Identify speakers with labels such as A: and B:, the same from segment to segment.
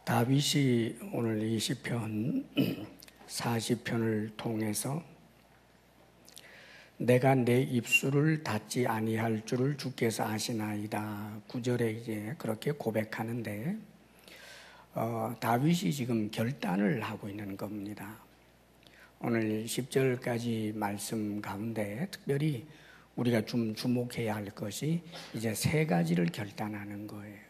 A: 다윗이 오늘 이 시편 40편을 통해서 내가 내 입술을 닫지 아니할 줄을 주께서 아시나이다. 9절에 이제 그렇게 고백하는데 다윗이 지금 결단을 하고 있는 겁니다. 오늘 10절까지 말씀 가운데 특별히 우리가 좀 주목해야 할 것이 이제 세 가지를 결단하는 거예요.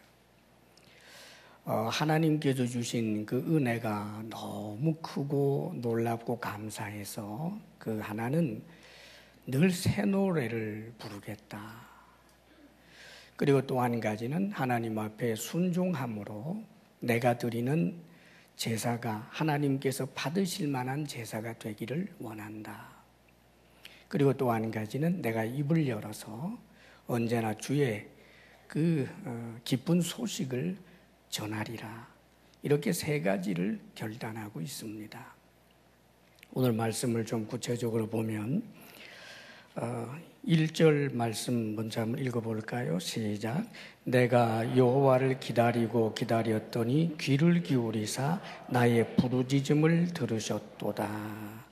A: 하나님께서 주신 그 은혜가 너무 크고 놀랍고 감사해서 그 하나는 늘 새 노래를 부르겠다. 그리고 또 한 가지는 하나님 앞에 순종함으로 내가 드리는 제사가 하나님께서 받으실 만한 제사가 되기를 원한다. 그리고 또 한 가지는 내가 입을 열어서 언제나 주의 그 기쁜 소식을 전하리라. 이렇게 세 가지를 결단하고 있습니다. 오늘 말씀을 좀 구체적으로 보면 1절 말씀 먼저 한번 읽어볼까요? 시작. 내가 여호와를 기다리고 기다렸더니 귀를 기울이사 나의 부르짖음을 들으셨도다.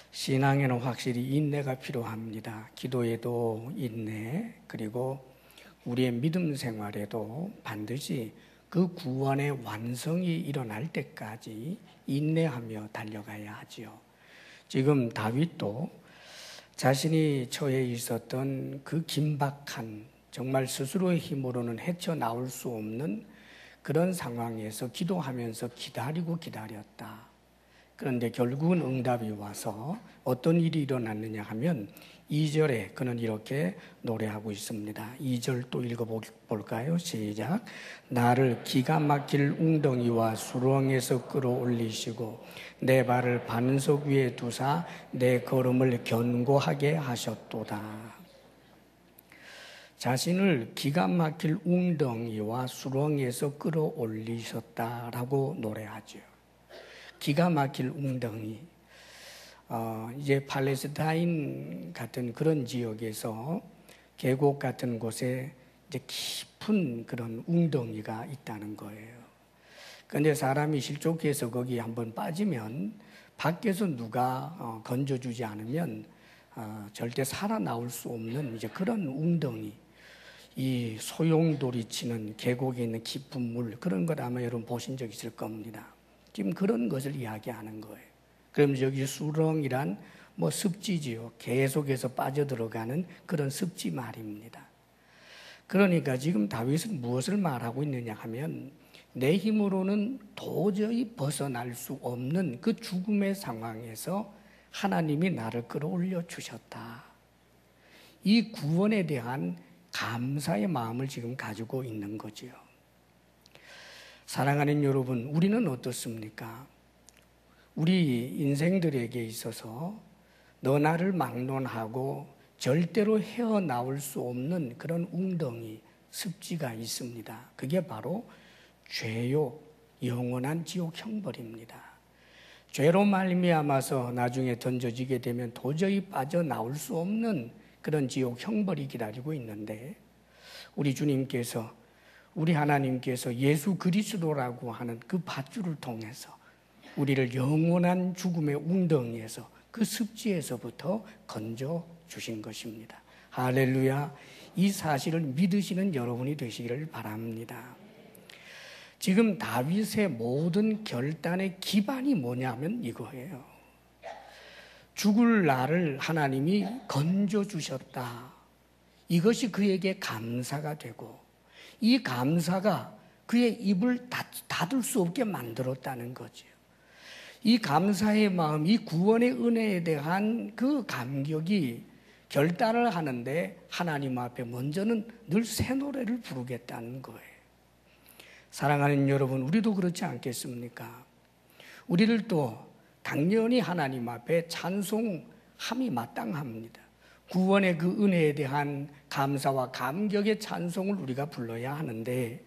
A: 신앙에는 확실히 인내가 필요합니다. 기도에도 인내, 그리고 우리의 믿음 생활에도 반드시 그 구원의 완성이 일어날 때까지 인내하며 달려가야 하지요. 지금 다윗도 자신이 처해 있었던 그 긴박한, 정말 스스로의 힘으로는 헤쳐나올 수 없는 그런 상황에서 기도하면서 기다리고 기다렸다. 그런데 결국은 응답이 와서 어떤 일이 일어났느냐 하면 2절에 그는 이렇게 노래하고 있습니다. 2절 또 읽어볼까요? 시작. 나를 기가 막힐 웅덩이와 수렁에서 끌어올리시고 내 발을 반석 위에 두사 내 걸음을 견고하게 하셨도다. 자신을 기가 막힐 웅덩이와 수렁에서 끌어올리셨다라고 노래하죠. 기가 막힐 웅덩이. 이제 팔레스타인 같은 그런 지역에서 계곡 같은 곳에 이제 깊은 그런 웅덩이가 있다는 거예요. 그런데 사람이 실족해서 거기 한번 빠지면 밖에서 누가 건져주지 않으면 절대 살아나올 수 없는 이제 그런 웅덩이. 이 소용돌이 치는 계곡에 있는 깊은 물, 그런 것 아마 여러분 보신 적 있을 겁니다. 지금 그런 것을 이야기하는 거예요. 그럼 여기 수렁이란 습지지요. 계속해서 빠져들어가는 그런 습지 말입니다. 그러니까 지금 다윗은 무엇을 말하고 있느냐 하면 내 힘으로는 도저히 벗어날 수 없는 그 죽음의 상황에서 하나님이 나를 끌어올려 주셨다. 이 구원에 대한 감사의 마음을 지금 가지고 있는 거지요. 사랑하는 여러분, 우리는 어떻습니까? 우리 인생들에게 있어서 너 나를 막론하고 절대로 헤어나올 수 없는 그런 웅덩이, 습지가 있습니다. 그게 바로 죄요, 영원한 지옥 형벌입니다. 죄로 말미암아서 나중에 던져지게 되면 도저히 빠져나올 수 없는 그런 지옥 형벌이 기다리고 있는데 우리 주님께서, 우리 하나님께서 예수 그리스도라고 하는 그 밧줄을 통해서 우리를 영원한 죽음의 웅덩이에서, 그 습지에서부터 건져 주신 것입니다. 할렐루야. 이 사실을 믿으시는 여러분이 되시기를 바랍니다. 지금 다윗의 모든 결단의 기반이 뭐냐면 이거예요. 죽을 나를 하나님이 건져 주셨다. 이것이 그에게 감사가 되고 이 감사가 그의 입을 닫을 수 없게 만들었다는 거죠. 이 감사의 마음, 이 구원의 은혜에 대한 그 감격이 결단을 하는데 하나님 앞에 먼저는 늘 새 노래를 부르겠다는 거예요. 사랑하는 여러분, 우리도 그렇지 않겠습니까? 우리를 또 당연히 하나님 앞에 찬송함이 마땅합니다. 구원의 그 은혜에 대한 감사와 감격의 찬송을 우리가 불러야 하는데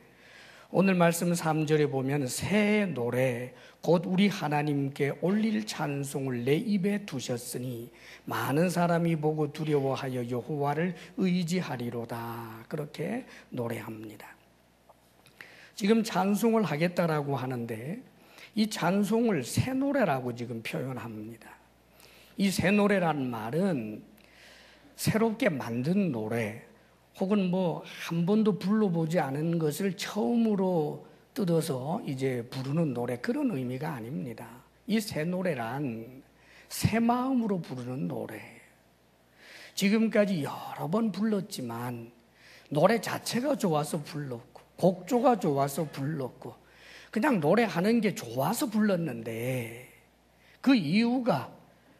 A: 오늘 말씀 3절에 보면 새 노래 곧 우리 하나님께 올릴 찬송을 내 입에 두셨으니 많은 사람이 보고 두려워하여 여호와를 의지하리로다. 그렇게 노래합니다. 지금 찬송을 하겠다라고 하는데 이 찬송을 새 노래라고 지금 표현합니다. 이 새 노래라는 말은 새롭게 만든 노래 혹은 뭐 한 번도 불러보지 않은 것을 처음으로 뜯어서 이제 부르는 노래, 그런 의미가 아닙니다. 이 새 노래란 새 마음으로 부르는 노래. 지금까지 여러 번 불렀지만 노래 자체가 좋아서 불렀고 곡조가 좋아서 불렀고 그냥 노래하는 게 좋아서 불렀는데 그 이유가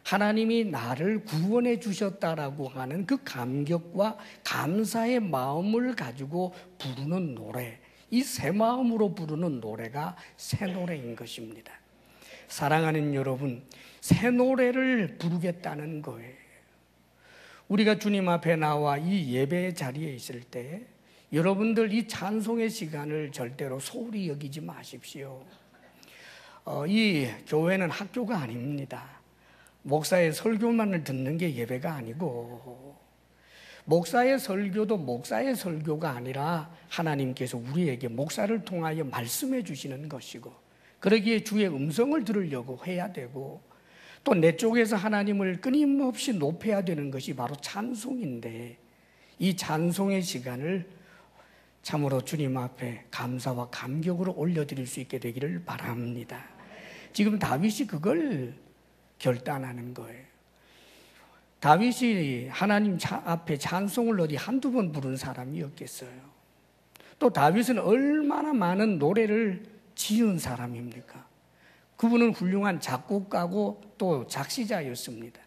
A: 하나님이 나를 구원해 주셨다라고 하는 그 감격과 감사의 마음을 가지고 부르는 노래, 이 새 마음으로 부르는 노래가 새 노래인 것입니다. 사랑하는 여러분, 새 노래를 부르겠다는 거예요. 우리가 주님 앞에 나와 이 예배의 자리에 있을 때 여러분들 이 찬송의 시간을 절대로 소홀히 여기지 마십시오. 이 교회는 학교가 아닙니다. 목사의 설교만을 듣는 게 예배가 아니고 목사의 설교도 목사의 설교가 아니라 하나님께서 우리에게 목사를 통하여 말씀해 주시는 것이고 그러기에 주의 음성을 들으려고 해야 되고 또 내 쪽에서 하나님을 끊임없이 높여야 되는 것이 바로 찬송인데 이 찬송의 시간을 참으로 주님 앞에 감사와 감격으로 올려드릴 수 있게 되기를 바랍니다. 지금 다윗이 그걸 결단하는 거예요. 다윗이 하나님 앞에 찬송을 어디 한두 번 부른 사람이었겠어요. 또 다윗은 얼마나 많은 노래를 지은 사람입니까? 그분은 훌륭한 작곡가고 또 작시자였습니다.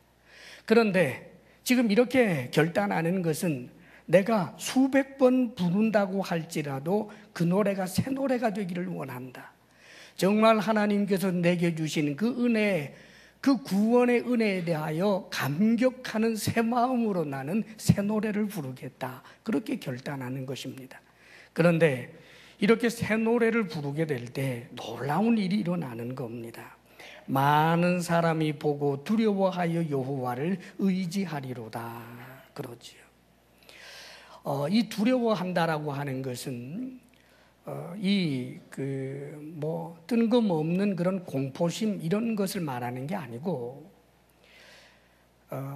A: 그런데 지금 이렇게 결단하는 것은 내가 수백 번 부른다고 할지라도 그 노래가 새 노래가 되기를 원한다. 정말 하나님께서 내게 주신 그 은혜, 그 구원의 은혜에 대하여 감격하는 새 마음으로 나는 새 노래를 부르겠다. 그렇게 결단하는 것입니다. 그런데 이렇게 새 노래를 부르게 될 때 놀라운 일이 일어나는 겁니다. 많은 사람이 보고 두려워하여 여호와를 의지하리로다. 그러지요. 이 두려워한다라고 하는 것은 뜬금없는 그런 공포심 이런 것을 말하는 게 아니고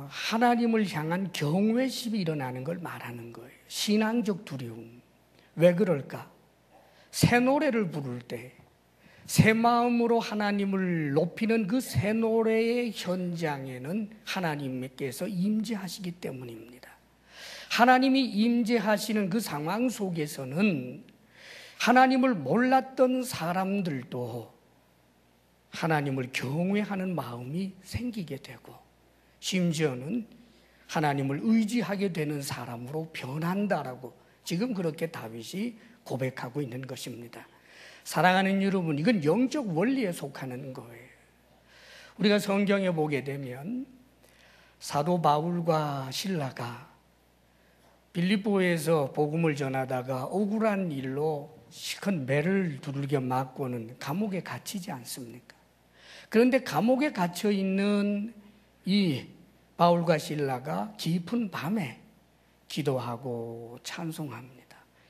A: 하나님을 향한 경외심이 일어나는 걸 말하는 거예요. 신앙적 두려움. 왜 그럴까? 새 노래를 부를 때 새 마음으로 하나님을 높이는 그 새 노래의 현장에는 하나님께서 임재하시기 때문입니다. 하나님이 임재하시는 그 상황 속에서는 하나님을 몰랐던 사람들도 하나님을 경외하는 마음이 생기게 되고 심지어는 하나님을 의지하게 되는 사람으로 변한다라고 지금 그렇게 다윗이 고백하고 있는 것입니다. 사랑하는 여러분, 이건 영적 원리에 속하는 거예요. 우리가 성경에 보게 되면 사도 바울과 실라가 빌립보에서 복음을 전하다가 억울한 일로 큰 매를 두들겨 맞고는 감옥에 갇히지 않습니까? 그런데 감옥에 갇혀 있는 이 바울과 실라가 깊은 밤에 기도하고 찬송합니다.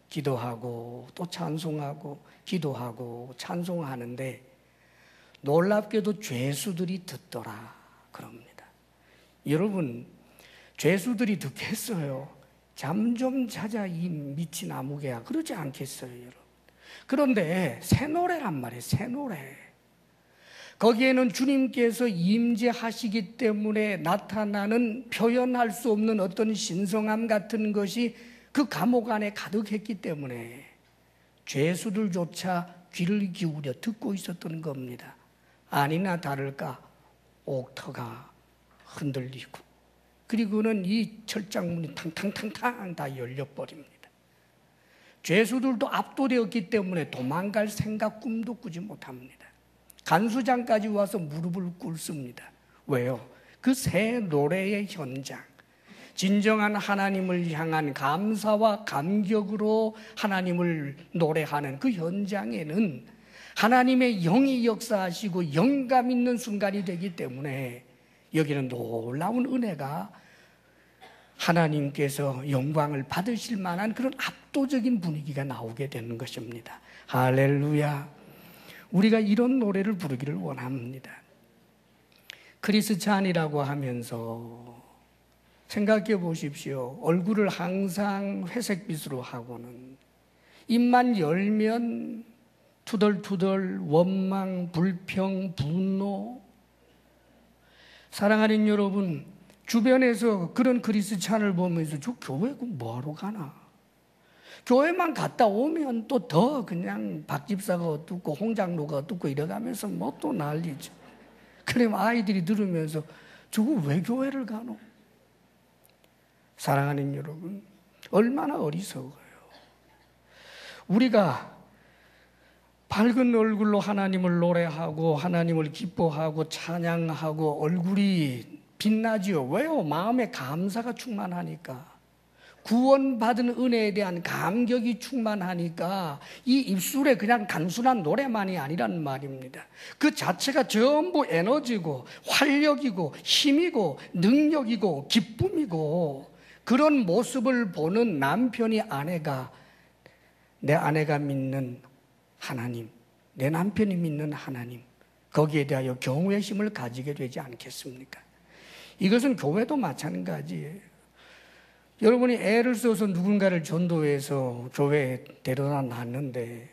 A: 기도하고 또 찬송하고 기도하고 찬송하는데 놀랍게도 죄수들이 듣더라 그럽니다. 여러분, 죄수들이 듣겠어요? 잠 좀 자자 이 미친 아무개야, 그러지 않겠어요 여러분? 그런데 새 노래란 말이에요. 새 노래. 거기에는 주님께서 임재하시기 때문에 나타나는 표현할 수 없는 어떤 신성함 같은 것이 그 감옥 안에 가득했기 때문에 죄수들조차 귀를 기울여 듣고 있었던 겁니다. 아니나 다를까 옥터가 흔들리고 그리고는 이 철장문이 탕탕탕탕 다 열려버립니다. 죄수들도 압도되었기 때문에 도망갈 생각 꿈도 꾸지 못합니다. 간수장까지 와서 무릎을 꿇습니다. 왜요? 그 새 노래의 현장, 진정한 하나님을 향한 감사와 감격으로 하나님을 노래하는 그 현장에는 하나님의 영이 역사하시고 영감 있는 순간이 되기 때문에 여기는 놀라운 은혜가 하나님께서 영광을 받으실 만한 그런 압도적인 분위기가 나오게 되는 것입니다. 할렐루야. 우리가 이런 노래를 부르기를 원합니다. 크리스찬이라고 하면서 생각해 보십시오. 얼굴을 항상 회색빛으로 하고는 입만 열면 투덜투덜 원망, 불평, 분노. 사랑하는 여러분, 주변에서 그런 크리스찬을 보면서 저 교회 뭐하러 가나? 교회만 갔다 오면 또 더 그냥 박 집사가 어떻고 홍장로가 어떻고 이래가면서 뭐 또 난리죠. 그럼 아이들이 들으면서 저거 왜 교회를 가노? 사랑하는 여러분, 얼마나 어리석어요. 우리가 밝은 얼굴로 하나님을 노래하고 하나님을 기뻐하고 찬양하고 얼굴이 빛나지요. 왜요? 마음에 감사가 충만하니까. 구원받은 은혜에 대한 감격이 충만하니까 이 입술에 그냥 단순한 노래만이 아니란 말입니다. 그 자체가 전부 에너지고 활력이고 힘이고 능력이고 기쁨이고, 그런 모습을 보는 남편이 내 아내가 믿는 하나님, 내 남편이 믿는 하나님, 거기에 대하여 경외심을 가지게 되지 않겠습니까? 이것은 교회도 마찬가지예요. 여러분이 애를 써서 누군가를 전도해서 교회에 데려다 놨는데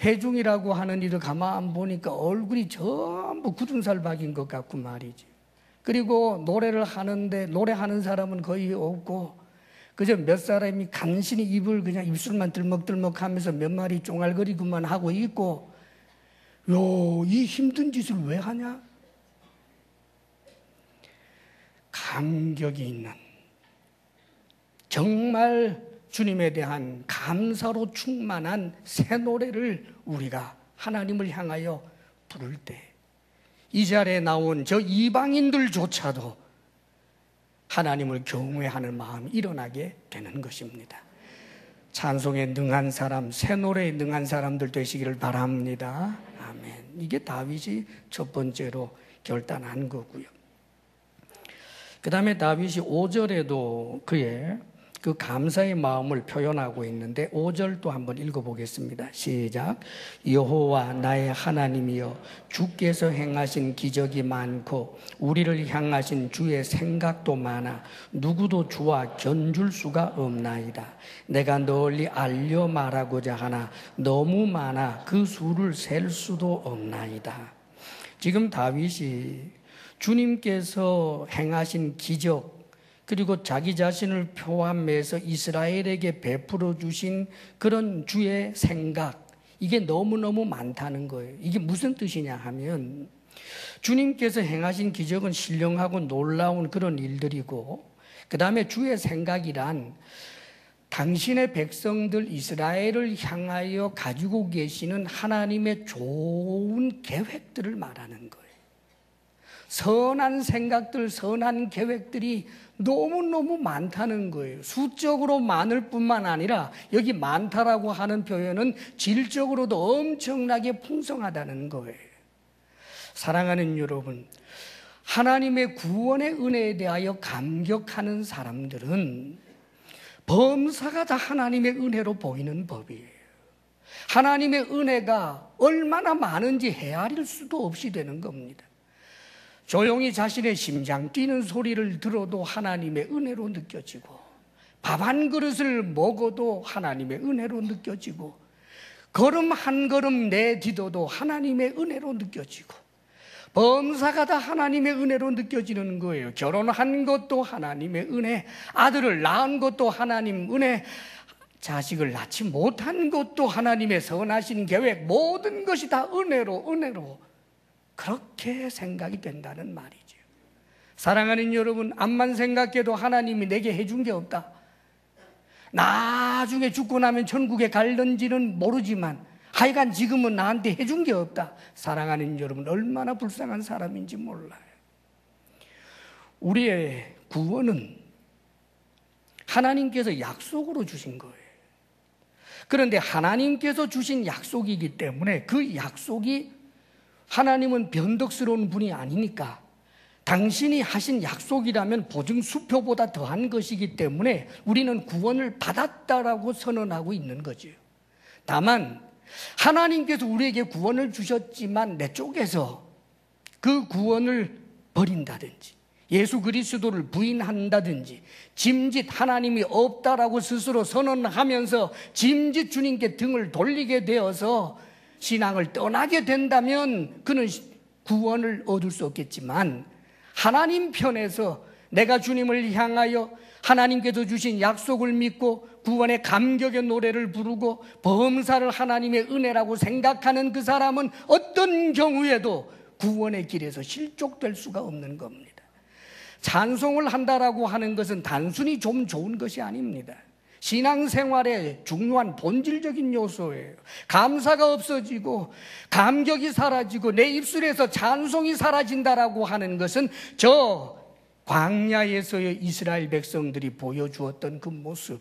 A: 회중이라고 하는 일을 가만 보니까 얼굴이 전부 굳은 살 박인 것 같고 말이지. 그리고 노래를 하는데 노래하는 사람은 거의 없고 그저 몇 사람이 간신히 입을 그냥 입술만 들먹들먹 하면서 몇 마리 쫑알거리고만 하고 있고, 이 힘든 짓을 왜 하냐? 감격이 있는, 정말 주님에 대한 감사로 충만한 새 노래를 우리가 하나님을 향하여 부를 때 이 자리에 나온 저 이방인들조차도 하나님을 경외하는 마음이 일어나게 되는 것입니다. 찬송에 능한 사람, 새 노래에 능한 사람들 되시기를 바랍니다. 아멘. 이게 다윗이 첫 번째로 결단한 거고요. 그 다음에 다윗이 5절에도 그의 그 감사의 마음을 표현하고 있는데 5절도 한번 읽어보겠습니다. 시작. 여호와 나의 하나님이여, 주께서 행하신 기적이 많고 우리를 향하신 주의 생각도 많아 누구도 주와 견줄 수가 없나이다. 내가 널리 알려 말하고자 하나 너무 많아 그 수를 셀 수도 없나이다. 지금 다윗이 주님께서 행하신 기적, 그리고 자기 자신을 포함해서 이스라엘에게 베풀어 주신 그런 주의 생각, 이게 너무너무 많다는 거예요. 이게 무슨 뜻이냐 하면 주님께서 행하신 기적은 신령하고 놀라운 그런 일들이고, 그 다음에 주의 생각이란 당신의 백성들 이스라엘을 향하여 가지고 계시는 하나님의 좋은 계획들을 말하는 거예요. 선한 생각들, 선한 계획들이 너무너무 많다는 거예요. 수적으로 많을 뿐만 아니라 여기 많다라고 하는 표현은 질적으로도 엄청나게 풍성하다는 거예요. 사랑하는 여러분, 하나님의 구원의 은혜에 대하여 감격하는 사람들은 범사가 다 하나님의 은혜로 보이는 법이에요. 하나님의 은혜가 얼마나 많은지 헤아릴 수도 없이 되는 겁니다. 조용히 자신의 심장 뛰는 소리를 들어도 하나님의 은혜로 느껴지고, 밥 한 그릇을 먹어도 하나님의 은혜로 느껴지고, 걸음 한 걸음 내디뎌도 하나님의 은혜로 느껴지고, 범사가 다 하나님의 은혜로 느껴지는 거예요. 결혼한 것도 하나님의 은혜, 아들을 낳은 것도 하나님 은혜, 자식을 낳지 못한 것도 하나님의 선하신 계획, 모든 것이 다 은혜로 그렇게 생각이 된다는 말이죠. 사랑하는 여러분, 암만 생각해도 하나님이 내게 해준 게 없다, 나중에 죽고 나면 천국에 갈는지는 모르지만 하여간 지금은 나한테 해준 게 없다, 사랑하는 여러분, 얼마나 불쌍한 사람인지 몰라요. 우리의 구원은 하나님께서 약속으로 주신 거예요. 그런데 하나님께서 주신 약속이기 때문에 그 약속이, 하나님은 변덕스러운 분이 아니니까 당신이 하신 약속이라면 보증수표보다 더한 것이기 때문에 우리는 구원을 받았다라고 선언하고 있는 거죠. 다만 하나님께서 우리에게 구원을 주셨지만 내 쪽에서 그 구원을 버린다든지 예수 그리스도를 부인한다든지 짐짓 하나님이 없다라고 스스로 선언하면서 짐짓 주님께 등을 돌리게 되어서 신앙을 떠나게 된다면 그는 구원을 얻을 수 없겠지만, 하나님 편에서 내가 주님을 향하여 하나님께서 주신 약속을 믿고 구원의 감격의 노래를 부르고 범사를 하나님의 은혜라고 생각하는 그 사람은 어떤 경우에도 구원의 길에서 실족될 수가 없는 겁니다. 찬송을 한다라고 하는 것은 단순히 좀 좋은 것이 아닙니다. 신앙생활의 중요한 본질적인 요소예요. 감사가 없어지고 감격이 사라지고 내 입술에서 찬송이 사라진다라고 하는 것은 저 광야에서의 이스라엘 백성들이 보여주었던 그 모습,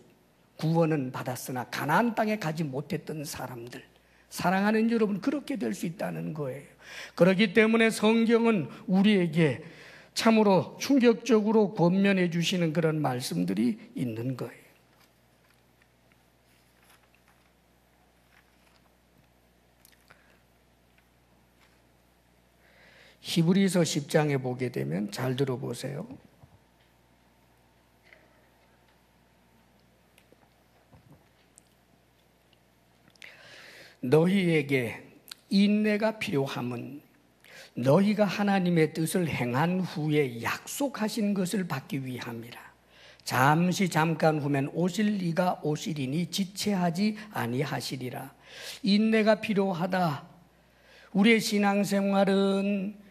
A: 구원은 받았으나 가나안 땅에 가지 못했던 사람들, 사랑하는 여러분, 그렇게 될 수 있다는 거예요. 그렇기 때문에 성경은 우리에게 참으로 충격적으로 권면해 주시는 그런 말씀들이 있는 거예요. 히브리서 10장에 보게 되면 잘 들어보세요. 너희에게 인내가 필요함은 너희가 하나님의 뜻을 행한 후에 약속하신 것을 받기 위함이라. 잠깐 후면 오실 이가 오시리니 지체하지 아니하시리라. 인내가 필요하다. 우리의 신앙생활은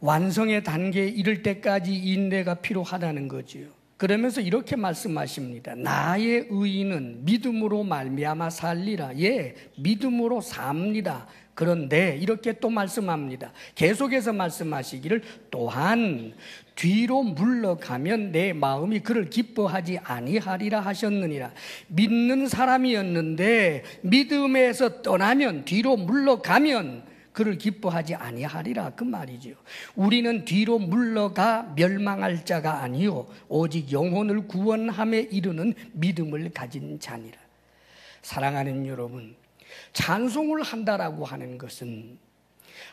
A: 완성의 단계에 이를 때까지 인내가 필요하다는 거지요. 그러면서 이렇게 말씀하십니다. 나의 의인은 믿음으로 말미암아 살리라. 예, 믿음으로 삽니다. 그런데 이렇게 또 말씀합니다. 계속해서 말씀하시기를 또한 뒤로 물러가면 내 마음이 그를 기뻐하지 아니하리라 하셨느니라. 믿는 사람이었는데 믿음에서 떠나면, 뒤로 물러가면 그를 기뻐하지 아니하리라, 그 말이죠. 우리는 뒤로 물러가 멸망할 자가 아니요 오직 영혼을 구원함에 이르는 믿음을 가진 자니라. 사랑하는 여러분, 찬송을 한다라고 하는 것은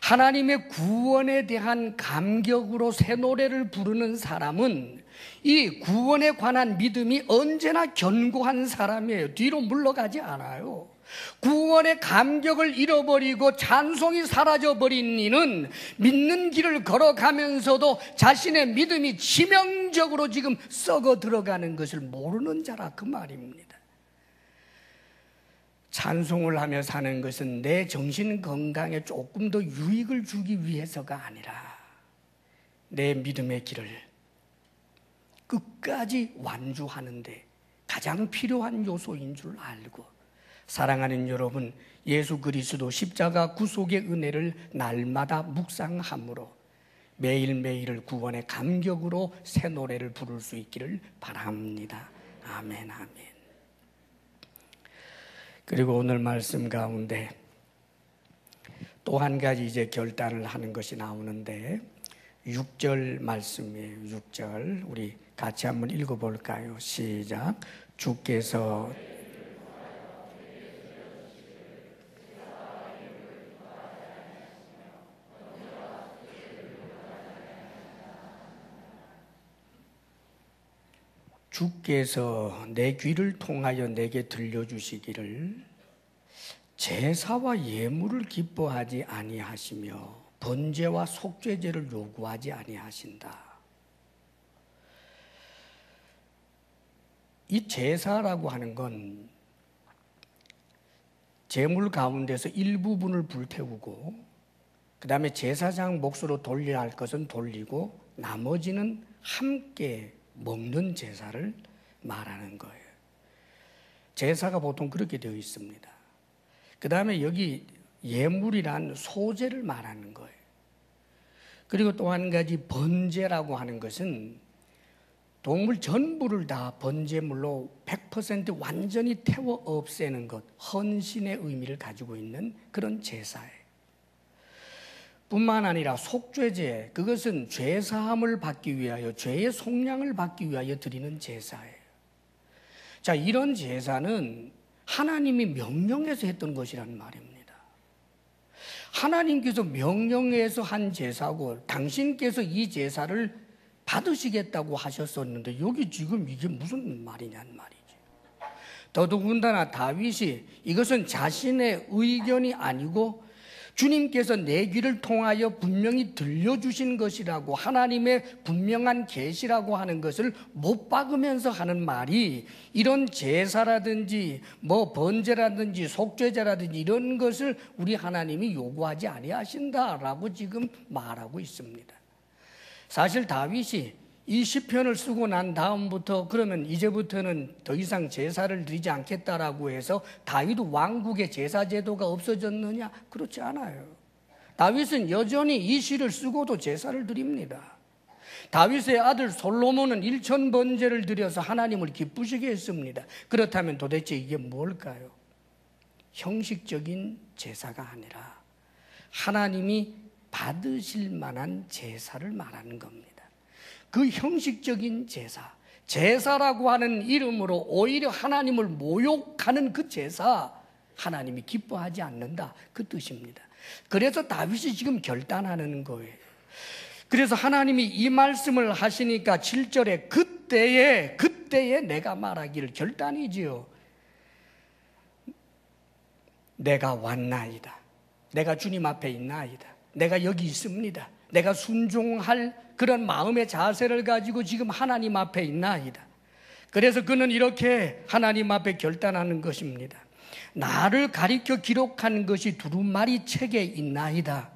A: 하나님의 구원에 대한 감격으로 새 노래를 부르는 사람은 이 구원에 관한 믿음이 언제나 견고한 사람이에요. 뒤로 물러가지 않아요. 구원의 감격을 잃어버리고 찬송이 사라져버린 이는 믿는 길을 걸어가면서도 자신의 믿음이 치명적으로 지금 썩어 들어가는 것을 모르는 자라, 그 말입니다. 찬송을 하며 사는 것은 내 정신 건강에 조금 더 유익을 주기 위해서가 아니라 내 믿음의 길을 끝까지 완주하는데 가장 필요한 요소인 줄 알고, 사랑하는 여러분, 예수 그리스도 십자가 구속의 은혜를 날마다 묵상함으로 매일매일을 구원의 감격으로 새 노래를 부를 수 있기를 바랍니다. 아멘, 아멘. 그리고 오늘 말씀 가운데 또 한 가지 이제 결단을 하는 것이 나오는데 6절 말씀이에요. 6절 우리 같이 한번 읽어볼까요? 시작. 주께서 내 귀를 통하여 내게 들려주시기를 제사와 예물을 기뻐하지 아니하시며 번제와 속죄제를 요구하지 아니하신다. 이 제사라고 하는 건 제물 가운데서 일부분을 불태우고 그 다음에 제사장 몫으로 돌려야 할 것은 돌리고 나머지는 함께 먹는 제사를 말하는 거예요. 제사가 보통 그렇게 되어 있습니다. 그 다음에 여기 예물이란 소제를 말하는 거예요. 그리고 또 한 가지 번제라고 하는 것은 동물 전부를 다 번제물로 100% 완전히 태워 없애는 것, 헌신의 의미를 가지고 있는 그런 제사예요. 뿐만 아니라 속죄제, 그것은 죄 사함을 받기 위하여, 죄의 속량을 받기 위하여 드리는 제사예요. 자, 이런 제사는 하나님이 명령해서 했던 것이라는 말입니다. 하나님께서 명령해서 한 제사고 당신께서 이 제사를 받으시겠다고 하셨었는데 여기 지금 이게 무슨 말이냐는 말이지. 더더군다나 다윗이 이것은 자신의 의견이 아니고 주님께서 내 귀를 통하여 분명히 들려주신 것이라고, 하나님의 분명한 계시라고 하는 것을 못 박으면서 하는 말이, 이런 제사라든지 뭐 번제라든지 속죄제라든지 이런 것을 우리 하나님이 요구하지 아니하신다라고 지금 말하고 있습니다. 사실 다윗이 이 시편을 쓰고 난 다음부터 그러면 이제부터는 더 이상 제사를 드리지 않겠다라고 해서 다윗 왕국의 제사 제도가 없어졌느냐? 그렇지 않아요. 다윗은 여전히 이 시를 쓰고도 제사를 드립니다. 다윗의 아들 솔로몬은 1000번제를 드려서 하나님을 기쁘시게 했습니다. 그렇다면 도대체 이게 뭘까요? 형식적인 제사가 아니라 하나님이 받으실 만한 제사를 말하는 겁니다. 그 형식적인 제사, 제사라고 하는 이름으로 오히려 하나님을 모욕하는 그 제사, 하나님이 기뻐하지 않는다, 그 뜻입니다. 그래서 다윗이 지금 결단하는 거예요. 그래서 하나님이 이 말씀을 하시니까 7절에 그때에 내가 말하기를, 결단이지요. 내가 왔나이다. 내가 주님 앞에 있나이다. 내가 여기 있습니다. 내가 순종할 그런 마음의 자세를 가지고 지금 하나님 앞에 있나이다. 그래서 그는 이렇게 하나님 앞에 결단하는 것입니다. 나를 가리켜 기록한 것이 두루마리 책에 있나이다.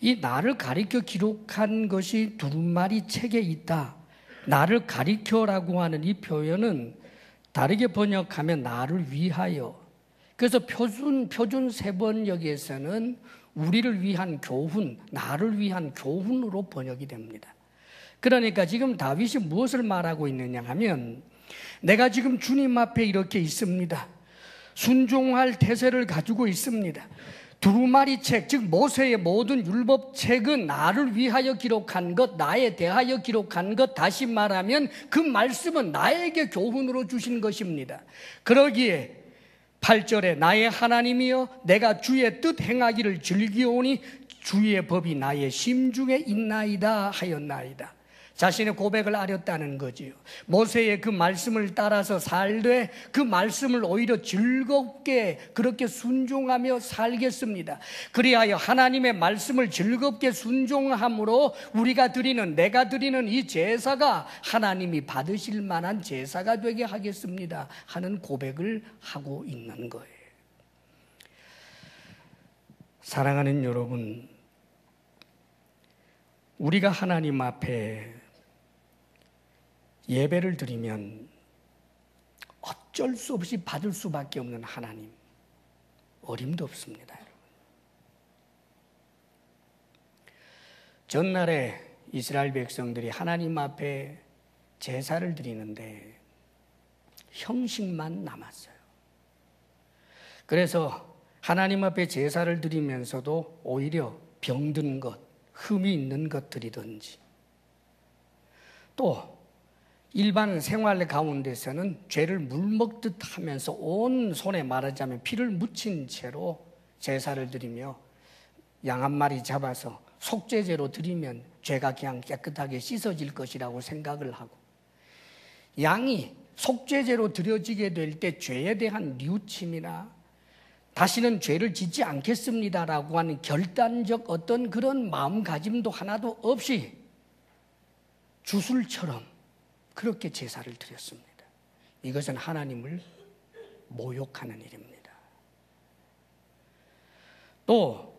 A: 이 나를 가리켜 기록한 것이 두루마리 책에 있다. 나를 가리켜라고 하는 이 표현은 다르게 번역하면 나를 위하여. 그래서 표준 세번역에서는 우리를 위한 교훈, 나를 위한 교훈으로 번역이 됩니다. 그러니까 지금 다윗이 무엇을 말하고 있느냐 하면, 내가 지금 주님 앞에 이렇게 있습니다. 순종할 태세를 가지고 있습니다. 두루마리 책, 즉 모세의 모든 율법책은 나를 위하여 기록한 것, 나에 대하여 기록한 것, 다시 말하면 그 말씀은 나에게 교훈으로 주신 것입니다. 그러기에 8절에 나의 하나님이여 내가 주의 뜻 행하기를 즐기오니 주의 법이 나의 심중에 있나이다 하였나이다. 자신의 고백을 아렸다는 거지요. 모세의 그 말씀을 따라서 살되 그 말씀을 오히려 즐겁게 그렇게 순종하며 살겠습니다. 그리하여 하나님의 말씀을 즐겁게 순종함으로 내가 드리는 이 제사가 하나님이 받으실 만한 제사가 되게 하겠습니다 하는 고백을 하고 있는 거예요. 사랑하는 여러분, 우리가 하나님 앞에 예배를 드리면 어쩔 수 없이 받을 수밖에 없는 하나님, 어림도 없습니다. 여러분. 전날에 이스라엘 백성들이 하나님 앞에 제사를 드리는데 형식만 남았어요. 그래서 하나님 앞에 제사를 드리면서도 오히려 병든 것, 흠이 있는 것들이든지, 또 일반 생활 가운데서는 죄를 물먹듯 하면서 온 손에 말하자면 피를 묻힌 채로 제사를 드리며 양 한 마리 잡아서 속죄제로 드리면 죄가 그냥 깨끗하게 씻어질 것이라고 생각을 하고, 양이 속죄제로 드려지게 될 때 죄에 대한 뉘우침이나 다시는 죄를 짓지 않겠습니다라고 하는 결단적 어떤 그런 마음가짐도 하나도 없이 주술처럼 그렇게 제사를 드렸습니다. 이것은 하나님을 모욕하는 일입니다. 또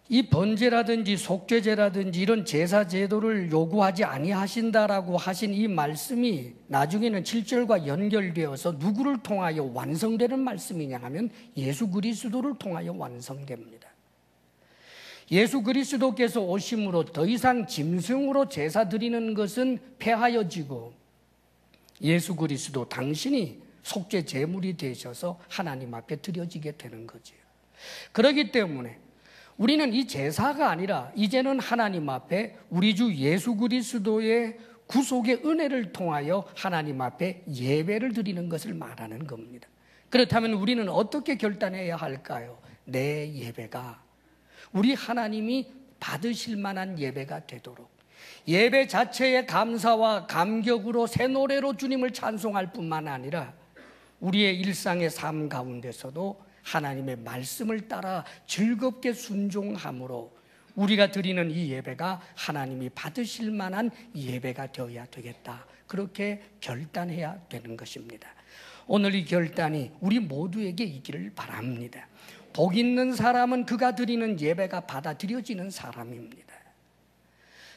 A: 이 번제라든지 속죄제라든지 이런 제사 제도를 요구하지 아니하신다라고 하신 이 말씀이 나중에는 7절과 연결되어서 누구를 통하여 완성되는 말씀이냐 하면 예수 그리스도를 통하여 완성됩니다. 예수 그리스도께서 오심으로 더 이상 짐승으로 제사 드리는 것은 폐하여지고 예수 그리스도 당신이 속죄 제물이 되셔서 하나님 앞에 드려지게 되는 거죠. 그렇기 때문에 우리는 이 제사가 아니라 이제는 하나님 앞에 우리 주 예수 그리스도의 구속의 은혜를 통하여 하나님 앞에 예배를 드리는 것을 말하는 겁니다. 그렇다면 우리는 어떻게 결단해야 할까요? 내 예배가 우리 하나님이 받으실 만한 예배가 되도록 예배 자체의 감사와 감격으로 새 노래로 주님을 찬송할 뿐만 아니라 우리의 일상의 삶 가운데서도 하나님의 말씀을 따라 즐겁게 순종함으로 우리가 드리는 이 예배가 하나님이 받으실 만한 예배가 되어야 되겠다. 그렇게 결단해야 되는 것입니다. 오늘 이 결단이 우리 모두에게 있기를 바랍니다. 복 있는 사람은 그가 드리는 예배가 받아들여지는 사람입니다.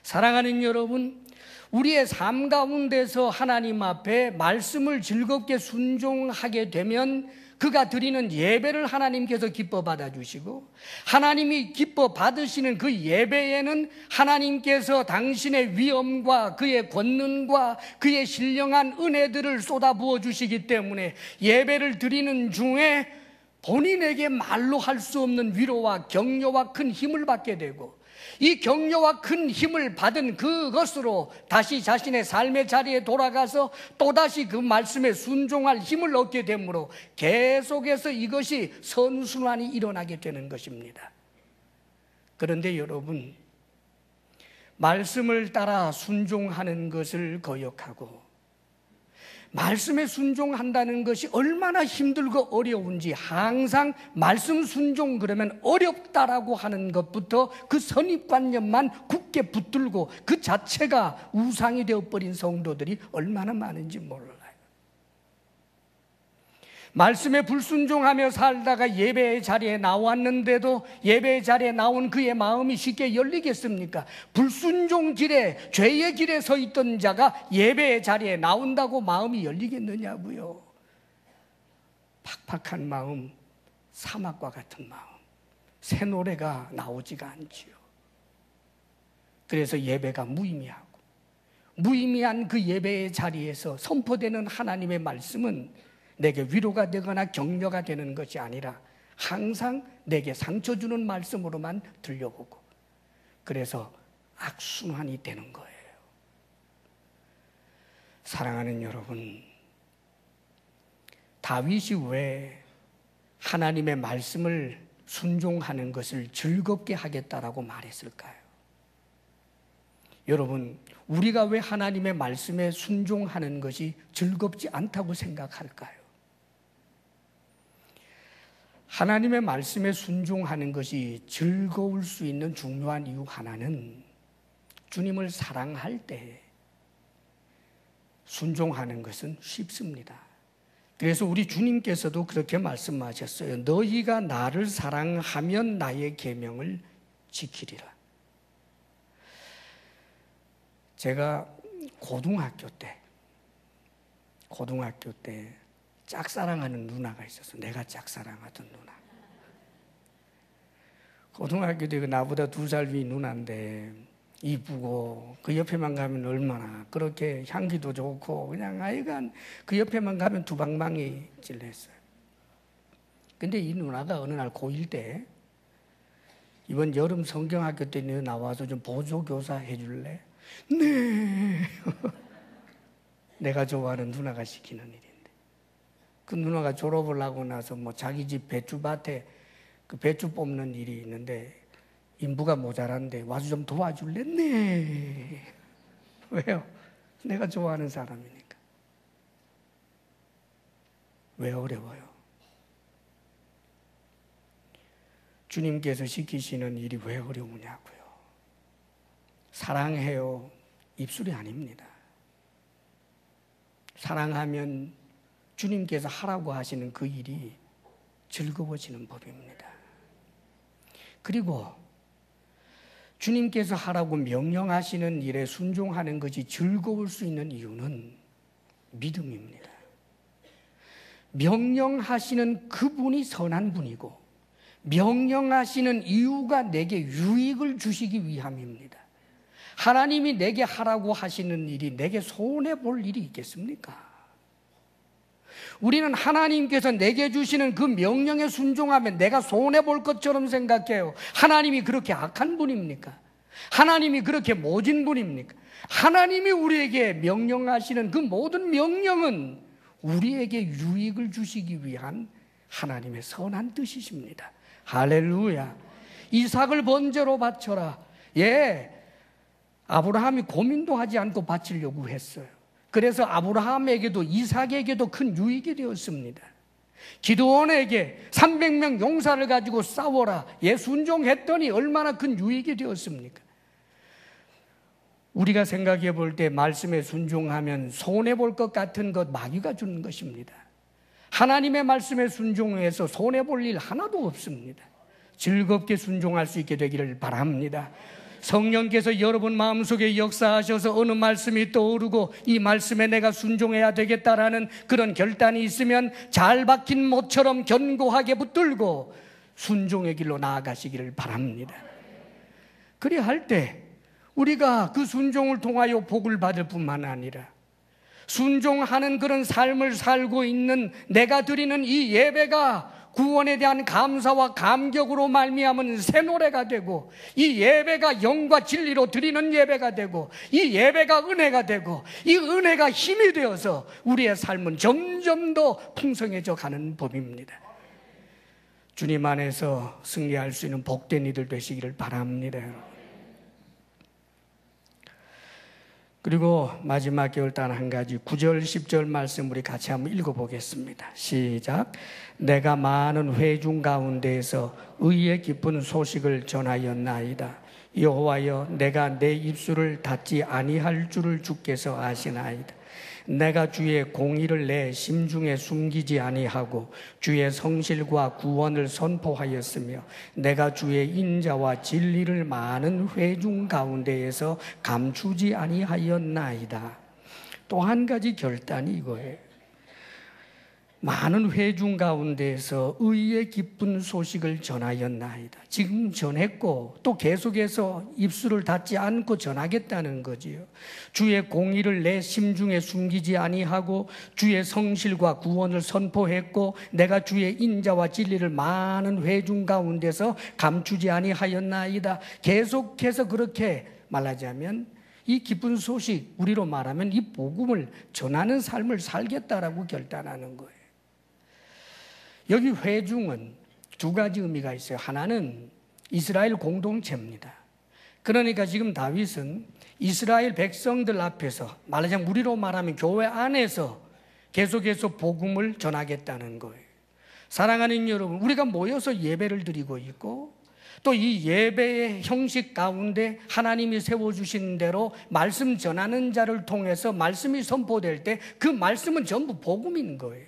A: 사랑하는 여러분, 우리의 삶 가운데서 하나님 앞에 말씀을 즐겁게 순종하게 되면 그가 드리는 예배를 하나님께서 기뻐 받아주시고 하나님이 기뻐 받으시는 그 예배에는 하나님께서 당신의 위엄과 그의 권능과 그의 신령한 은혜들을 쏟아부어 주시기 때문에 예배를 드리는 중에 본인에게 말로 할 수 없는 위로와 격려와 큰 힘을 받게 되고 이 격려와 큰 힘을 받은 그것으로 다시 자신의 삶의 자리에 돌아가서 또다시 그 말씀에 순종할 힘을 얻게 되므로 계속해서 이것이 선순환이 일어나게 되는 것입니다. 그런데 여러분, 말씀을 따라 순종하는 것을 거역하고 말씀에 순종한다는 것이 얼마나 힘들고 어려운지 항상 말씀 순종 그러면 어렵다라고 하는 것부터 그 선입관념만 굳게 붙들고 그 자체가 우상이 되어버린 성도들이 얼마나 많은지 몰라요. 말씀에 불순종하며 살다가 예배의 자리에 나왔는데도 예배의 자리에 나온 그의 마음이 쉽게 열리겠습니까? 불순종 길에 죄의 길에 서 있던 자가 예배의 자리에 나온다고 마음이 열리겠느냐고요. 팍팍한 마음, 사막과 같은 마음, 새 노래가 나오지가 않지요. 그래서 예배가 무의미하고 무의미한 그 예배의 자리에서 선포되는 하나님의 말씀은 내게 위로가 되거나 격려가 되는 것이 아니라 항상 내게 상처 주는 말씀으로만 들려오고 그래서 악순환이 되는 거예요. 사랑하는 여러분, 다윗이 왜 하나님의 말씀을 순종하는 것을 즐겁게 하겠다라고 말했을까요? 여러분, 우리가 왜 하나님의 말씀에 순종하는 것이 즐겁지 않다고 생각할까요? 하나님의 말씀에 순종하는 것이 즐거울 수 있는 중요한 이유 하나는 주님을 사랑할 때 순종하는 것은 쉽습니다. 그래서 우리 주님께서도 그렇게 말씀하셨어요. 너희가 나를 사랑하면 나의 계명을 지키리라. 제가 고등학교 때 짝사랑하는 누나가 있었어. 내가 짝사랑하던 누나. 고등학교 때 나보다 2살 위 누나인데 이쁘고 그 옆에만 가면 얼마나 그렇게 향기도 좋고 그냥 아이가 그 옆에만 가면 두방망이 찔렸어요. 근데 이 누나가 어느 날 고1 때 이번 여름 성경학교 때 나와서 좀 보조교사 해줄래? 네. 내가 좋아하는 누나가 시키는 일인데 그 누나가 졸업을 하고 나서 뭐 자기 집 배추밭에 그 배추 뽑는 일이 있는데 인부가 모자란데 와서 좀 도와줄래? 네. 왜요? 내가 좋아하는 사람이니까. 왜 어려워요? 주님께서 시키시는 일이 왜 어려우냐고요. 사랑해요. 입술이 아닙니다. 사랑하면 주님께서 하라고 하시는 그 일이 즐거워지는 법입니다. 그리고 주님께서 하라고 명령하시는 일에 순종하는 것이 즐거울 수 있는 이유는 믿음입니다. 명령하시는 그분이 선한 분이고 명령하시는 이유가 내게 유익을 주시기 위함입니다. 하나님이 내게 하라고 하시는 일이 내게 손해 볼 일이 있겠습니까? 우리는 하나님께서 내게 주시는 그 명령에 순종하면 내가 손해볼 것처럼 생각해요. 하나님이 그렇게 악한 분입니까? 하나님이 그렇게 모진 분입니까? 하나님이 우리에게 명령하시는 그 모든 명령은 우리에게 유익을 주시기 위한 하나님의 선한 뜻이십니다. 할렐루야. 이삭을 번제로 바쳐라. 예, 아브라함이 고민도 하지 않고 바치려고 했어요. 그래서 아브라함에게도 이삭에게도 큰 유익이 되었습니다. 기드온에게 300명 용사를 가지고 싸워라. 예, 순종했더니 얼마나 큰 유익이 되었습니까? 우리가 생각해 볼 때 말씀에 순종하면 손해볼 것 같은 것 마귀가 주는 것입니다. 하나님의 말씀에 순종해서 손해볼 일 하나도 없습니다. 즐겁게 순종할 수 있게 되기를 바랍니다. 성령께서 여러분 마음속에 역사하셔서 어느 말씀이 떠오르고 이 말씀에 내가 순종해야 되겠다라는 그런 결단이 있으면 잘 박힌 못처럼 견고하게 붙들고 순종의 길로 나아가시기를 바랍니다. 그리 할 때 우리가 그 순종을 통하여 복을 받을 뿐만 아니라 순종하는 그런 삶을 살고 있는 내가 드리는 이 예배가 구원에 대한 감사와 감격으로 말미암은 새 노래가 되고, 이 예배가 영과 진리로 드리는 예배가 되고, 이 예배가 은혜가 되고, 이 은혜가 힘이 되어서 우리의 삶은 점점 더 풍성해져 가는 법입니다. 주님 안에서 승리할 수 있는 복된 이들 되시기를 바랍니다. 그리고 마지막 결단 한 가지 9절 10절 말씀 우리 같이 한번 읽어보겠습니다. 시작. 내가 많은 회중 가운데에서 의의 기쁜 소식을 전하였나이다. 여호와여, 내가 내 입술을 닫지 아니할 줄을 주께서 아시나이다. 내가 주의 공의를 내 심중에 숨기지 아니하고 주의 성실과 구원을 선포하였으며 내가 주의 인자와 진리를 많은 회중 가운데에서 감추지 아니하였나이다. 또 한 가지 결단이 이거예요. 많은 회중 가운데에서 의의 기쁜 소식을 전하였나이다. 지금 전했고 또 계속해서 입술을 닫지 않고 전하겠다는 거지요. 주의 공의를 내 심중에 숨기지 아니하고 주의 성실과 구원을 선포했고 내가 주의 인자와 진리를 많은 회중 가운데서 감추지 아니하였나이다. 계속해서 그렇게 말하자면 이 기쁜 소식, 우리로 말하면 이 복음을 전하는 삶을 살겠다라고 결단하는 거예요. 여기 회중은 두 가지 의미가 있어요. 하나는 이스라엘 공동체입니다. 그러니까 지금 다윗은 이스라엘 백성들 앞에서, 말하자면 우리로 말하면 교회 안에서 계속해서 복음을 전하겠다는 거예요. 사랑하는 여러분, 우리가 모여서 예배를 드리고 있고 또 이 예배의 형식 가운데 하나님이 세워주신 대로 말씀 전하는 자를 통해서 말씀이 선포될 때 그 말씀은 전부 복음인 거예요.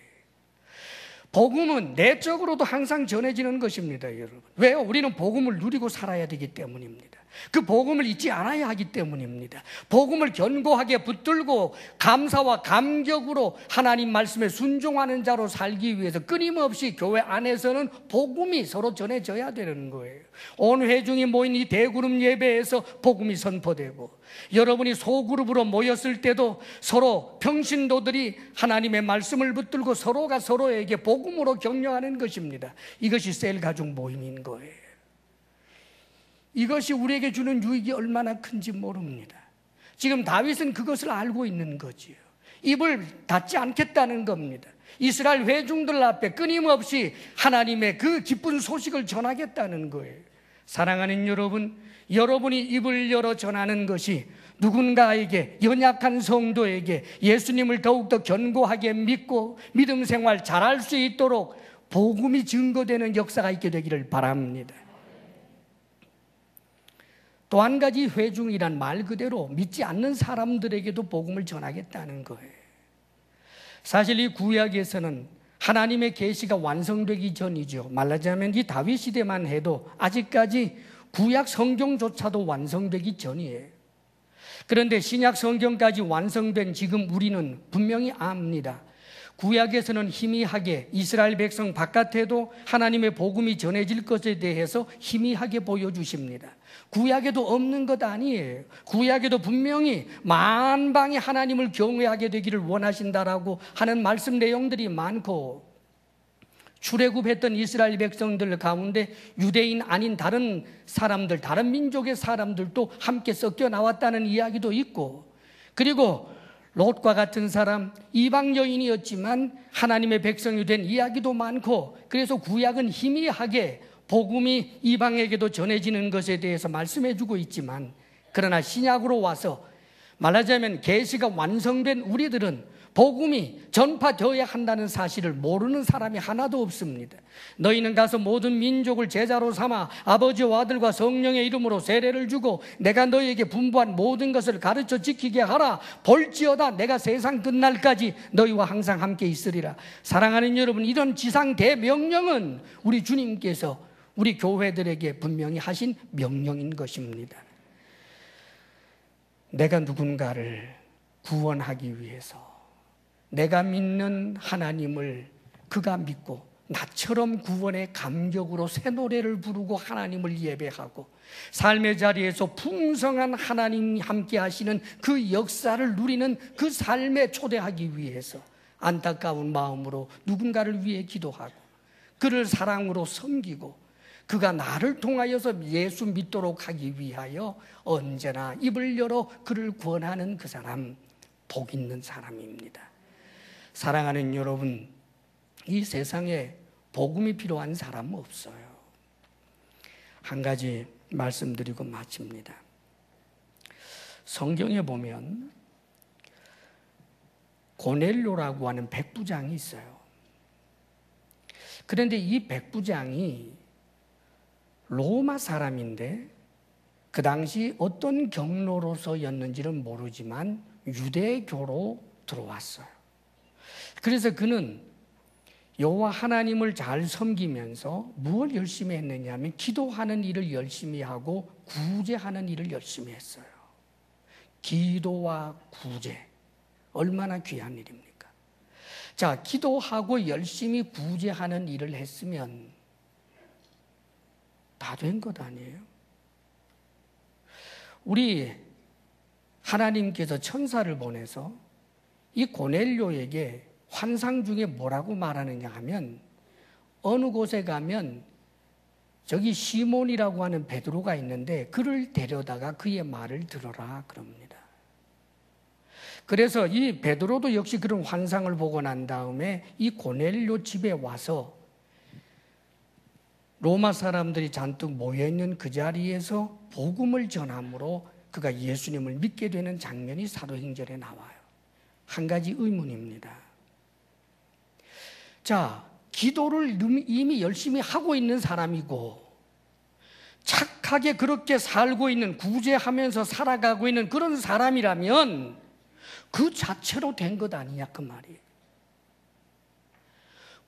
A: 복음은 내적으로도 항상 전해지는 것입니다, 여러분. 왜요? 우리는 복음을 누리고 살아야 되기 때문입니다. 그 복음을 잊지 않아야 하기 때문입니다. 복음을 견고하게 붙들고 감사와 감격으로 하나님 말씀에 순종하는 자로 살기 위해서 끊임없이 교회 안에서는 복음이 서로 전해져야 되는 거예요. 온 회중이 모인 이 대그룹 예배에서 복음이 선포되고, 여러분이 소그룹으로 모였을 때도 서로 평신도들이 하나님의 말씀을 붙들고 서로가 서로에게 복음으로 격려하는 것입니다. 이것이 셀 가족 모임인 거예요. 이것이 우리에게 주는 유익이 얼마나 큰지 모릅니다. 지금 다윗은 그것을 알고 있는 거지요. 입을 닫지 않겠다는 겁니다. 이스라엘 회중들 앞에 끊임없이 하나님의 그 기쁜 소식을 전하겠다는 거예요. 사랑하는 여러분, 여러분이 입을 열어 전하는 것이 누군가에게, 연약한 성도에게 예수님을 더욱더 견고하게 믿고 믿음 생활 잘할 수 있도록 복음이 증거되는 역사가 있게 되기를 바랍니다. 또 한 가지 회중이란 말 그대로 믿지 않는 사람들에게도 복음을 전하겠다는 거예요. 사실 이 구약에서는 하나님의 계시가 완성되기 전이죠. 말하자면 이 다윗 시대만 해도 아직까지 구약 성경조차도 완성되기 전이에요. 그런데 신약 성경까지 완성된 지금 우리는 분명히 압니다. 구약에서는 희미하게 이스라엘 백성 바깥에도 하나님의 복음이 전해질 것에 대해서 희미하게 보여주십니다. 구약에도 없는 것 아니에요. 구약에도 분명히 만방이 하나님을 경외하게 되기를 원하신다라고 하는 말씀 내용들이 많고, 출애굽했던 이스라엘 백성들 가운데 유대인 아닌 다른 사람들, 다른 민족의 사람들도 함께 섞여 나왔다는 이야기도 있고, 그리고 롯과 같은 사람, 이방 여인이었지만 하나님의 백성이 된 이야기도 많고, 그래서 구약은 희미하게 복음이 이방에게도 전해지는 것에 대해서 말씀해 주고 있지만, 그러나 신약으로 와서 말하자면 계시가 완성된 우리들은 복음이 전파되어야 한다는 사실을 모르는 사람이 하나도 없습니다. 너희는 가서 모든 민족을 제자로 삼아 아버지와 아들과 성령의 이름으로 세례를 주고 내가 너희에게 분부한 모든 것을 가르쳐 지키게 하라. 볼지어다 내가 세상 끝날까지 너희와 항상 함께 있으리라. 사랑하는 여러분, 이런 지상 대명령은 우리 주님께서 우리 교회들에게 분명히 하신 명령인 것입니다. 내가 누군가를 구원하기 위해서 내가 믿는 하나님을 그가 믿고 나처럼 구원의 감격으로 새 노래를 부르고 하나님을 예배하고 삶의 자리에서 풍성한 하나님이 함께 하시는 그 역사를 누리는 그 삶에 초대하기 위해서 안타까운 마음으로 누군가를 위해 기도하고 그를 사랑으로 섬기고 그가 나를 통하여서 예수 믿도록 하기 위하여 언제나 입을 열어 그를 권하는 그 사람, 복 있는 사람입니다. 사랑하는 여러분, 이 세상에 복음이 필요한 사람은 없어요. 한 가지 말씀드리고 마칩니다. 성경에 보면 고넬료라고 하는 백부장이 있어요. 그런데 이 백부장이 로마 사람인데 그 당시 어떤 경로로서였는지는 모르지만 유대교로 들어왔어요. 그래서 그는 여호와 하나님을 잘 섬기면서 무엇을 열심히 했느냐 하면 기도하는 일을 열심히 하고 구제하는 일을 열심히 했어요. 기도와 구제, 얼마나 귀한 일입니까? 자, 기도하고 열심히 구제하는 일을 했으면 다 된 것 아니에요? 우리 하나님께서 천사를 보내서 이 고넬료에게 환상 중에 뭐라고 말하느냐 하면 어느 곳에 가면 저기 시몬이라고 하는 베드로가 있는데 그를 데려다가 그의 말을 들어라 그럽니다. 그래서 이 베드로도 역시 그런 환상을 보고 난 다음에 이 고넬료 집에 와서 로마 사람들이 잔뜩 모여있는 그 자리에서 복음을 전함으로 그가 예수님을 믿게 되는 장면이 사도행전에 나와요. 한 가지 의문입니다. 자, 기도를 이미 열심히 하고 있는 사람이고 착하게 그렇게 살고 있는, 구제하면서 살아가고 있는 그런 사람이라면 그 자체로 된 것 아니냐 그 말이에요.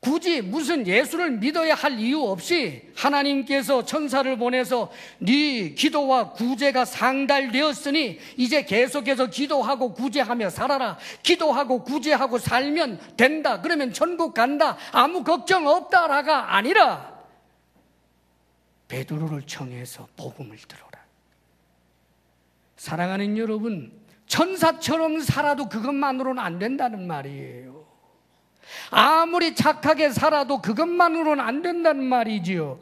A: 굳이 무슨 예수를 믿어야 할 이유 없이 하나님께서 천사를 보내서 네 기도와 구제가 상달되었으니 이제 계속해서 기도하고 구제하며 살아라. 기도하고 구제하고 살면 된다. 그러면 천국 간다. 아무 걱정 없다라가 아니라 베드로를 청해서 복음을 들어라. 사랑하는 여러분, 천사처럼 살아도 그것만으로는 안 된다는 말이에요. 아무리 착하게 살아도 그것만으로는 안 된다는 말이지요.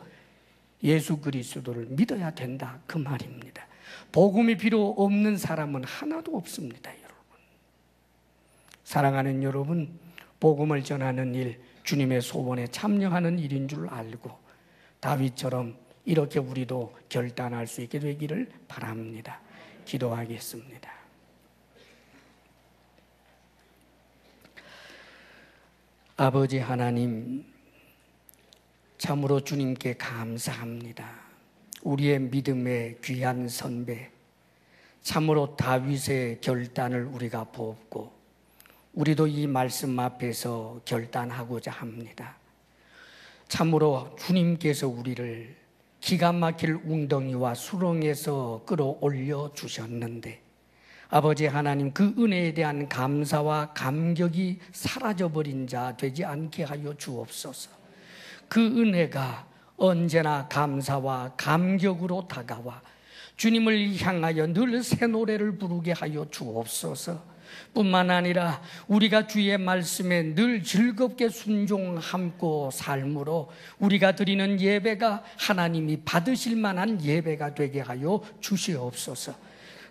A: 예수 그리스도를 믿어야 된다 그 말입니다. 복음이 필요 없는 사람은 하나도 없습니다. 여러분, 사랑하는 여러분, 복음을 전하는 일, 주님의 소원에 참여하는 일인 줄 알고 다윗처럼 이렇게 우리도 결단할 수 있게 되기를 바랍니다. 기도하겠습니다. 아버지 하나님, 참으로 주님께 감사합니다. 우리의 믿음의 귀한 선배, 참으로 다윗의 결단을 우리가 보았고 우리도 이 말씀 앞에서 결단하고자 합니다. 참으로 주님께서 우리를 기가 막힐 웅덩이와 수렁에서 끌어올려 주셨는데 아버지 하나님, 그 은혜에 대한 감사와 감격이 사라져버린 자 되지 않게 하여 주옵소서. 그 은혜가 언제나 감사와 감격으로 다가와 주님을 향하여 늘 새 노래를 부르게 하여 주옵소서. 뿐만 아니라 우리가 주의 말씀에 늘 즐겁게 순종함고 삶으로 우리가 드리는 예배가 하나님이 받으실 만한 예배가 되게 하여 주시옵소서.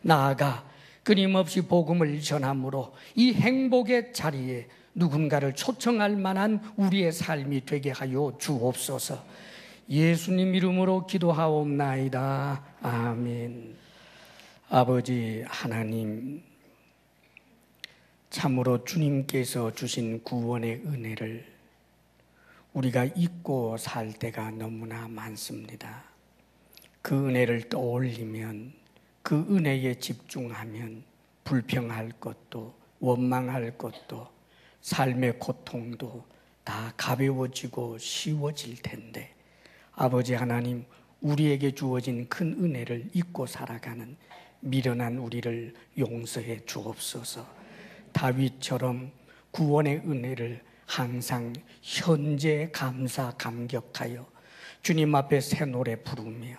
A: 나아가 끊임없이 복음을 전함으로 이 행복의 자리에 누군가를 초청할 만한 우리의 삶이 되게 하여 주옵소서. 예수님 이름으로 기도하옵나이다. 아멘. 아버지 하나님, 참으로 주님께서 주신 구원의 은혜를 우리가 잊고 살 때가 너무나 많습니다. 그 은혜를 떠올리면, 그 은혜에 집중하면 불평할 것도 원망할 것도 삶의 고통도 다 가벼워지고 쉬워질 텐데, 아버지 하나님, 우리에게 주어진 큰 은혜를 잊고 살아가는 미련한 우리를 용서해 주옵소서. 다윗처럼 구원의 은혜를 항상 현재 감사 감격하여 주님 앞에 새 노래 부르며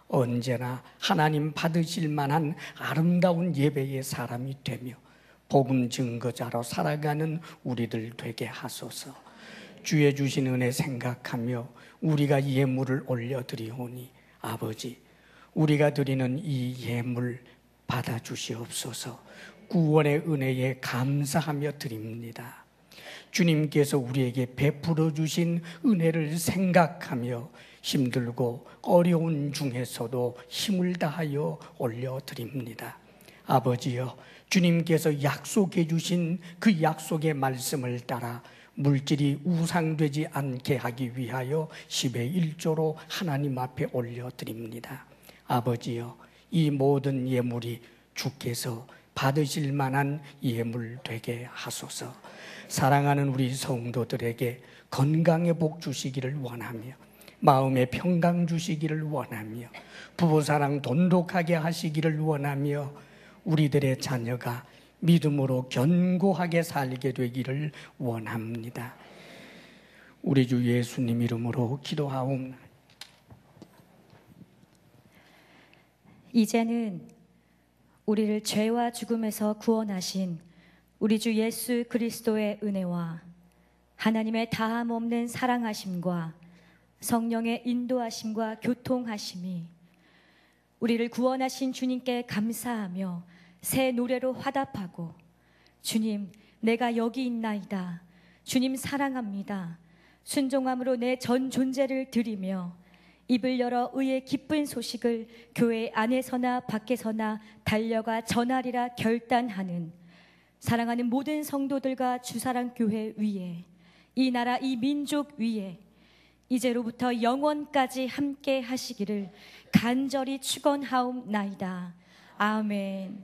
A: 언제나 하나님 받으실 만한 아름다운 예배의 사람이 되며 복음 증거자로 살아가는 우리들 되게 하소서. 주의 주신 은혜 생각하며 우리가 예물을 올려드리오니 아버지, 우리가 드리는 이 예물 받아주시옵소서. 구원의 은혜에 감사하며 드립니다. 주님께서 우리에게 베풀어 주신 은혜를 생각하며 힘들고 어려운 중에서도 힘을 다하여 올려드립니다. 아버지여, 주님께서 약속해 주신 그 약속의 말씀을 따라 물질이 우상되지 않게 하기 위하여 10의 1조로 하나님 앞에 올려드립니다. 아버지여, 이 모든 예물이 주께서 받으실 만한 예물 되게 하소서. 사랑하는 우리 성도들에게 건강의 복 주시기를 원하며 마음의 평강 주시기를 원하며 부부사랑 돈독하게 하시기를 원하며 우리들의 자녀가 믿음으로 견고하게 살게 되기를 원합니다. 우리 주 예수님 이름으로 기도하옵나이다.
B: 이제는 우리를 죄와 죽음에서 구원하신 우리 주 예수 그리스도의 은혜와 하나님의 다함없는 사랑하심과 성령의 인도하심과 교통하심이 우리를 구원하신 주님께 감사하며 새 노래로 화답하고, 주님, 내가 여기 있나이다, 주님 사랑합니다, 순종함으로 내 전 존재를 드리며 입을 열어 의의 기쁜 소식을 교회 안에서나 밖에서나 달려가 전하리라 결단하는 사랑하는 모든 성도들과 주사랑교회 위에, 이 나라 이 민족 위에 이제로부터 영원까지 함께 하시기를 간절히 축원하옵나이다. 아멘.